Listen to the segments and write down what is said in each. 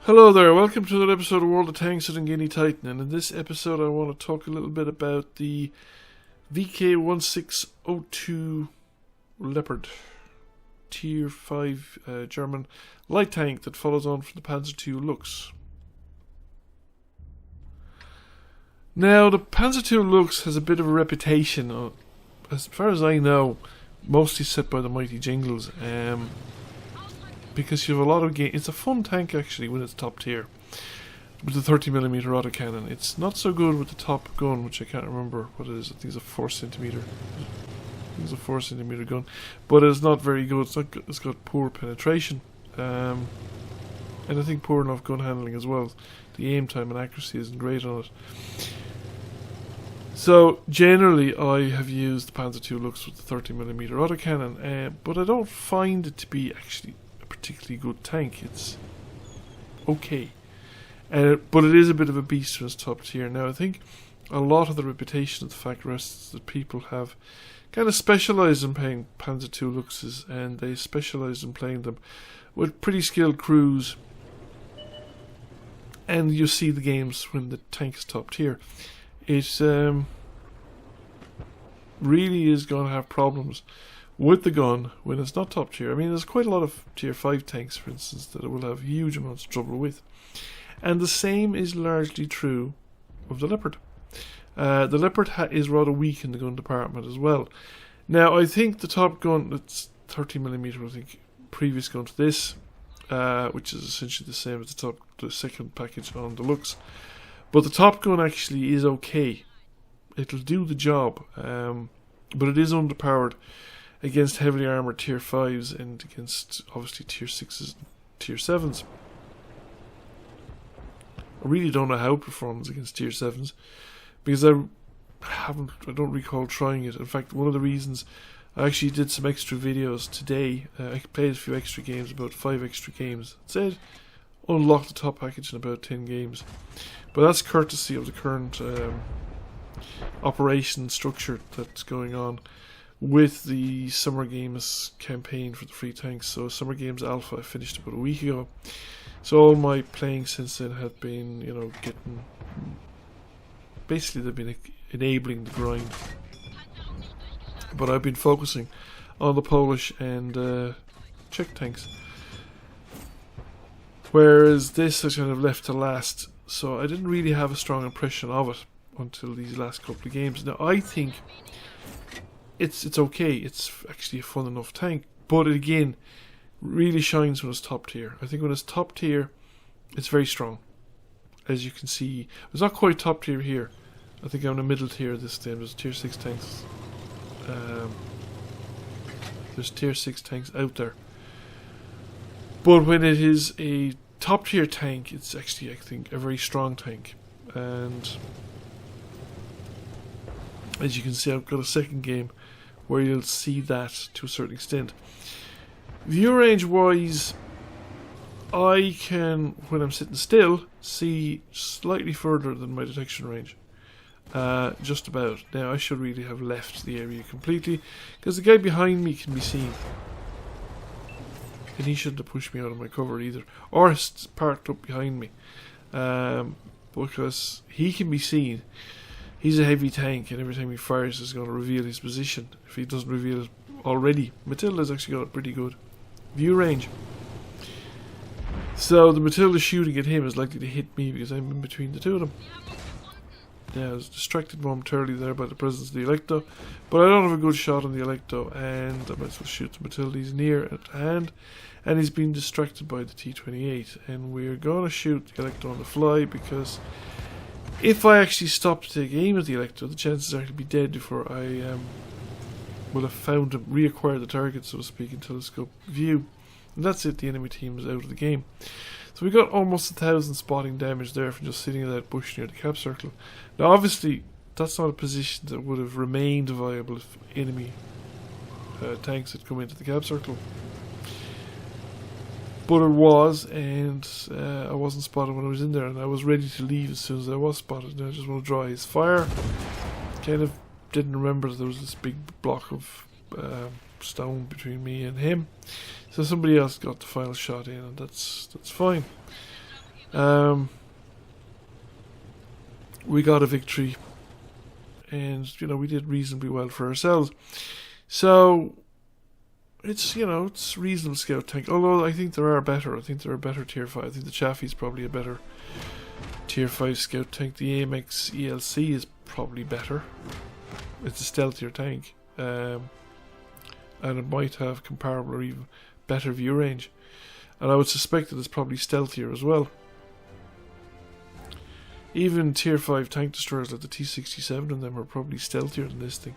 Hello there, welcome to another episode of World of Tanks with Guinea Titan, and in this episode I want to talk a little bit about the VK1602 Leopard Tier 5 German light tank that follows on from the Panzer II Luchs. Now, the Panzer II Luchs has a bit of a reputation, as far as I know, mostly set by the mighty Jingles. Because you have a lot of it's a fun tank actually when it's top tier with the 30mm autocannon. It's not so good with the top gun, which I can't remember what it is. I think it's a 4cm. I think it's a 4cm gun, but it's not very good. It's got poor penetration, and I think poor enough gun handling as well. The aim time and accuracy isn't great on it. So generally, I have used the Panzer II Luchs with the 30mm autocannon, but I don't find it to be actually particularly good tank. It's okay, but it is a bit of a beast when it's top tier. Now I think a lot of the reputation of the fact rests that people have kind of specialised in playing Panzer II Luchses, and they specialised in playing them with pretty skilled crews, and you see the games when the tank is top tier. It really is going to have problems with the gun when it's not top tier. I mean, there's quite a lot of tier 5 tanks, for instance, that it will have huge amounts of trouble with. And the same is largely true of the Leopard. The Leopard is rather weak in the gun department as well. Now, I think the top gun, it's 30mm, I think, previous gun to this, which is essentially the same as the second package on the Luchs. But the top gun actually is okay. It'll do the job, but it is underpowered against heavily armoured tier 5s and against obviously tier 6s and tier 7s. I really don't know how it performs against tier 7s, because I don't recall trying it. In fact, one of the reasons I actually did some extra videos today, I played a few extra games, about 5 extra games. It said unlock the top package in about 10 games, but that's courtesy of the current operation structure that's going on with the Summer Games campaign for the free tanks. So Summer Games Alpha I finished about a week ago. So all my playing since then have been, basically they've been enabling the grind. But I've been focusing on the Polish and Czech tanks. Whereas this I kind of left to last, so I didn't really have a strong impression of it until these last couple of games. Now I think it's okay. It's actually a fun enough tank, but it again really shines when it's top tier. I think when it's top tier, it's very strong. As you can see, it's not quite top tier here. I think I'm in the middle tier this time. There's tier 6 tanks. There's tier 6 tanks out there. But when it is a top tier tank, it's actually, I think, a very strong tank. And as you can see, I've got a second game where you'll see that to a certain extent. View range wise, I can, when I'm sitting still, see slightly further than my detection range. Just about. Now I should really have left the area completely, because the guy behind me can be seen. And he shouldn't have pushed me out of my cover either, or parked up behind me, because he can be seen. He's a heavy tank, and every time he fires is going to reveal his position, if he doesn't reveal it already. Matilda's actually got a pretty good view range. So the Matilda shooting at him is likely to hit me because I'm in between the two of them. Yeah, I was distracted momentarily there by the presence of the Electo, but I don't have a good shot on the Electo, and I might as well shoot the Matilda. He's near at hand, and he's been distracted by the T-28, and we're going to shoot the Electo on the fly, because if I actually stop to take aim at the Electo, the chances are he'll be dead before I will have found him, reacquired the target, so to speak, in telescope view. And that's it, the enemy team is out of the game. So we got almost 1,000 spotting damage there from just sitting in that bush near the cap circle. Now obviously, that's not a position that would have remained viable if enemy tanks had come into the cap circle. But it was, and I wasn't spotted when I was in there, and I was ready to leave as soon as I was spotted. And I just want to draw his fire. Kind of didn't remember that there was this big block of stone between me and him. So somebody else got the final shot in, and that's fine. We got a victory, and we did reasonably well for ourselves. So it's it's reasonable scout tank. Although I think there are better. I think there are better tier 5. I think the Chaffee's probably a better tier 5 scout tank. The AMX ELC is probably better. It's a stealthier tank, and it might have comparable or even better view range. And I would suspect that it's probably stealthier as well. Even tier 5 tank destroyers like the T-67 and them are probably stealthier than this thing.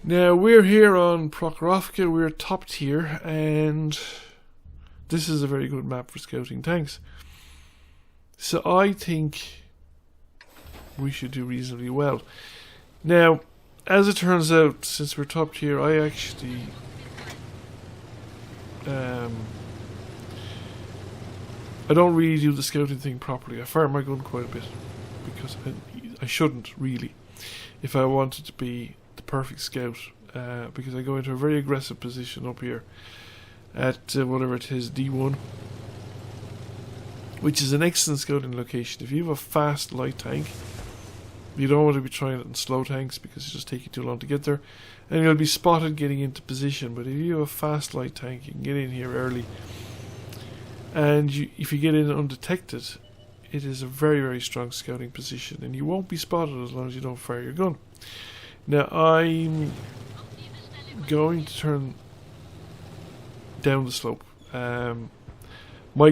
Now we're here on Prokhorovka, we're top tier, and this is a very good map for scouting tanks. So I think we should do reasonably well. Now, as it turns out, since we're top tier, I actually I don't really do the scouting thing properly. I fire my gun quite a bit because I shouldn't really, if I wanted to be the perfect scout, because I go into a very aggressive position up here at whatever it is, D1, which is an excellent scouting location. If you have a fast light tank, you don't want to be trying it in slow tanks because it just takes you too long to get there, and you'll be spotted getting into position. But if you have a fast light tank, you can get in here early, and if you get in undetected, it is a very, very strong scouting position, and you won't be spotted as long as you don't fire your gun. Now I'm going to turn down the slope. My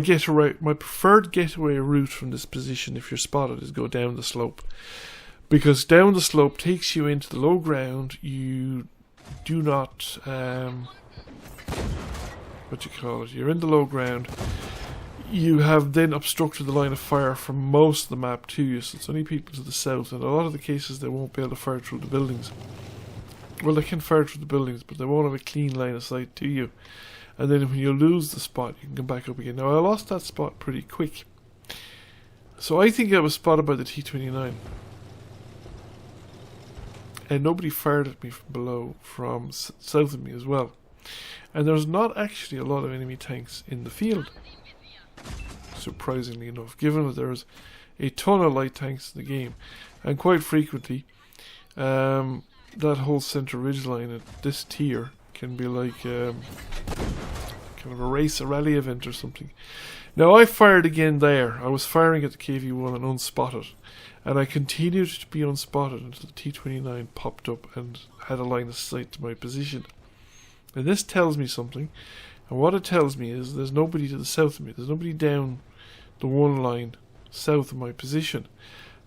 preferred getaway route from this position, if you're spotted, is go down the slope, because down the slope takes you into the low ground. You do not you're in the low ground. You have then obstructed the line of fire from most of the map to you, so it's only people to the south, and a lot of the cases they won't be able to fire through the buildings. Well, they can fire through the buildings, but they won't have a clean line of sight to you. And then when you lose the spot, you can come back up again. Now, I lost that spot pretty quick, so I think I was spotted by the T-29. And nobody fired at me from below, from south of me as well. And there's not actually a lot of enemy tanks in the field, surprisingly enough, given that there's a ton of light tanks in the game. And quite frequently, that whole centre ridge line at this tier can be like kind of a race, a rally event or something. Now I fired again there. I was firing at the KV-1 and unspotted, and I continued to be unspotted until the T-29 popped up and had a line of sight to my position. And this tells me something, and what it tells me is there's nobody to the south of me. There's nobody down the one line south of my position,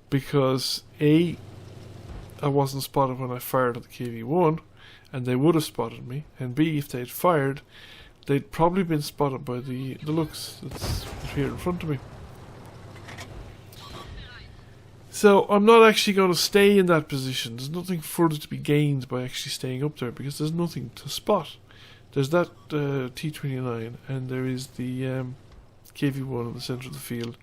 because A, I wasn't spotted when I fired at the KV-1, and they would have spotted me, and B, if they'd fired, they'd probably been spotted by the Luchs that's here in front of me. So I'm not actually going to stay in that position. There's nothing further to be gained by actually staying up there, because there's nothing to spot. There's that T-29, and there is the KV-1 in the centre of the field,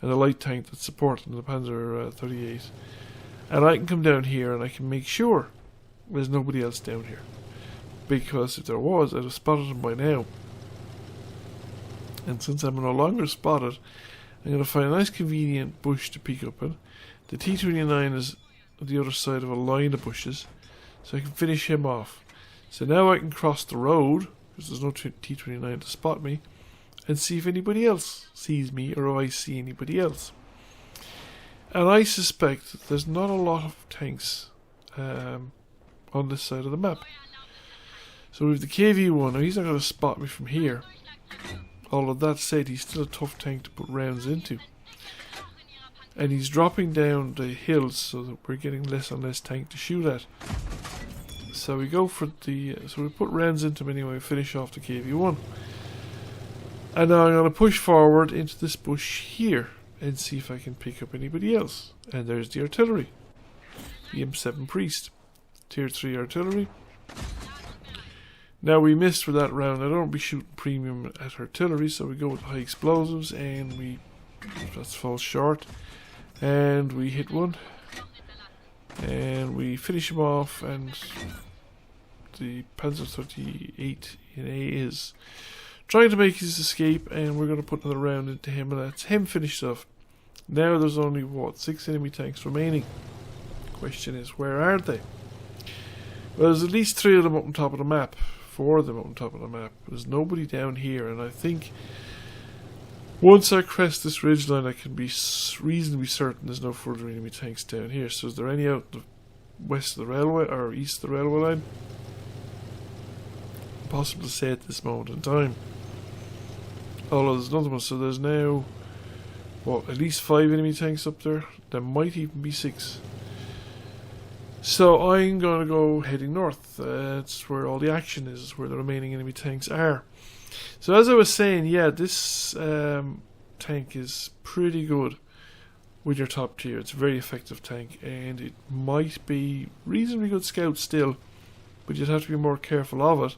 and a light tank that's supporting the Panzer 38. And I can come down here and I can make sure there's nobody else down here, because if there was, I'd have spotted him by now. And since I'm no longer spotted, I'm going to find a nice convenient bush to peek up in. The T-29 is on the other side of a line of bushes, so I can finish him off. So now I can cross the road, because there's no T-29 to spot me, and see if anybody else sees me or if I see anybody else. And I suspect that there's not a lot of tanks on this side of the map. So with the KV-1, now he's not going to spot me from here. All of that said, he's still a tough tank to put rounds into. And he's dropping down the hills so that we're getting less and less tank to shoot at. So we go for the... so we put rounds into him anyway, finish off the KV-1. And now I'm going to push forward into this bush here and see if I can pick up anybody else. And there's the artillery. The M7 Priest. Tier 3 artillery. Now we missed for that round. I don't want to be shooting premium at artillery, so we go with high explosives, and we... that falls short. And we hit one. And we finish him off, and the Panzer 38 in A is trying to make his escape, and we're going to put another round into him, and that's him finished off. Now there's only, what, 6 enemy tanks remaining. Question is, where are they? Well, there's at least 3 of them up on top of the map. 4 of them up on top of the map. There's nobody down here, and I think once I crest this ridgeline, I can be reasonably certain there's no further enemy tanks down here. So is there any out the west of the railway, or east of the railway line? Impossible to say at this moment in time. Oh, there's another one. So there's now, what, at least 5 enemy tanks up there. There might even be 6. So I'm going to go heading north. That's where all the action is, where the remaining enemy tanks are. So as I was saying, yeah, this tank is pretty good with your top tier. It's a very effective tank, and it might be reasonably good scout still, but you'd have to be more careful of it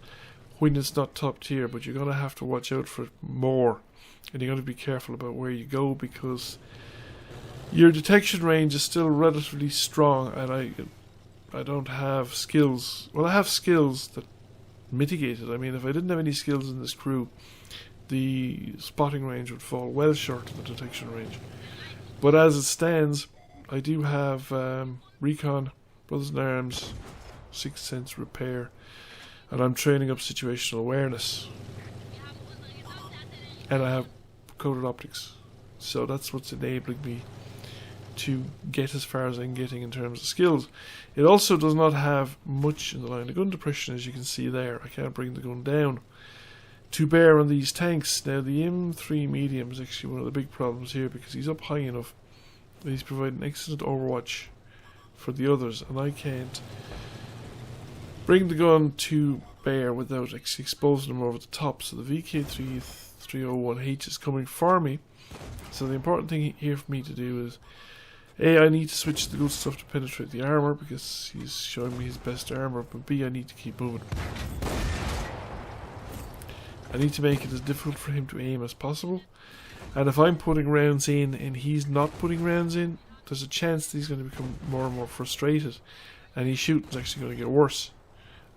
when it's not top tier. But you're going to have to watch out for it more, and you're going to be careful about where you go, because your detection range is still relatively strong, and I don't have skills. Well, I have skills that mitigate it. I mean, if I didn't have any skills in this crew, the spotting range would fall well short of the detection range. But as it stands, I do have recon, brothers in arms, 6th sense, repair, and I'm training up situational awareness, and I have coded optics. So that's what's enabling me to get as far as I'm getting in terms of skills. It also does not have much in the line of gun depression, as you can see there. I can't bring the gun down to bear on these tanks. Now the M3 medium is actually one of the big problems here, because he's up high enough that he's providing excellent overwatch for the others, and I can't bring the gun to bear without actually exposing him over the top. So the VK301H is coming for me. So the important thing here for me to do is, A, I need to switch the good stuff to penetrate the armor, because he's showing me his best armor, but B, I need to keep moving. I need to make it as difficult for him to aim as possible, and if I'm putting rounds in and he's not putting rounds in, there's a chance that he's going to become more and more frustrated, and his shooting's actually going to get worse.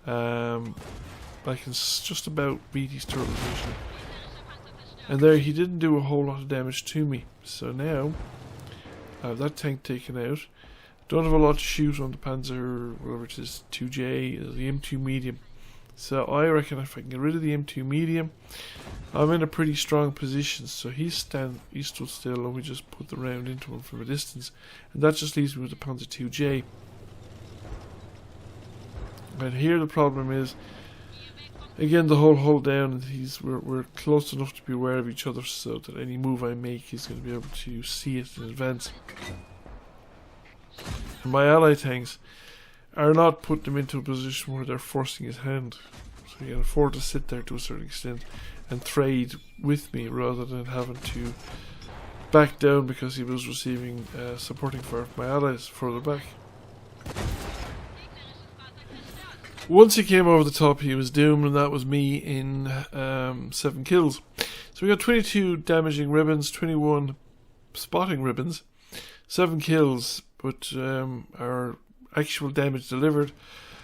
I can just about beat his turret vision. And there, he didn't do a whole lot of damage to me. So now I have that tank taken out. Don't have a lot to shoot on the Panzer, whatever it is, 2J, the M2 medium. So I reckon if I can get rid of the M2 medium, I'm in a pretty strong position. So he stood still, and we just put the round into him from a distance, and that just leaves me with the Panzer 2J. And here the problem is, again, the whole hold down, and we're close enough to be aware of each other, so that any move I make, he's going to be able to see it in advance. And my ally tanks are not putting him into a position where they're forcing his hand, so he can afford to sit there to a certain extent and trade with me, rather than having to back down because he was receiving supporting fire from my allies further back. Once he came over the top, he was doomed, and that was me in 7 kills. So we got 22 damaging ribbons, 21 spotting ribbons, 7 kills, but our actual damage delivered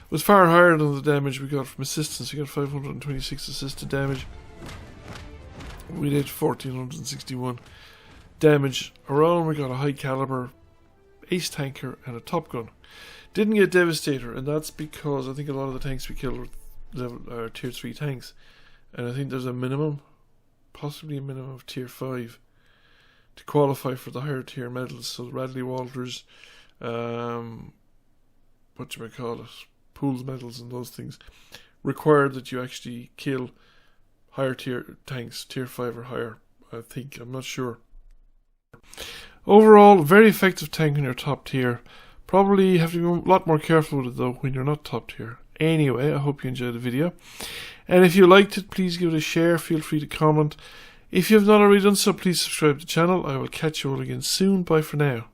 was far higher than the damage we got from assistance. We got 526 assisted damage. We did 1461 damage. Our own, we got a high caliber ace tanker and a top gun. Didn't get Devastator, and that's because I think a lot of the tanks we killed are tier 3 tanks, and I think there's a minimum, possibly a minimum of tier 5 to qualify for the higher tier medals. So the Radley Walters, Pools medals and those things require that you actually kill higher tier tanks, tier 5 or higher, I think, I'm not sure. Overall, very effective tank in your top tier. Probably have to be a lot more careful with it though when you're not top tier. Anyway, I hope you enjoyed the video, and if you liked it, please give it a share. Feel free to comment. If you have not already done so, please subscribe to the channel. I will catch you all again soon. Bye for now.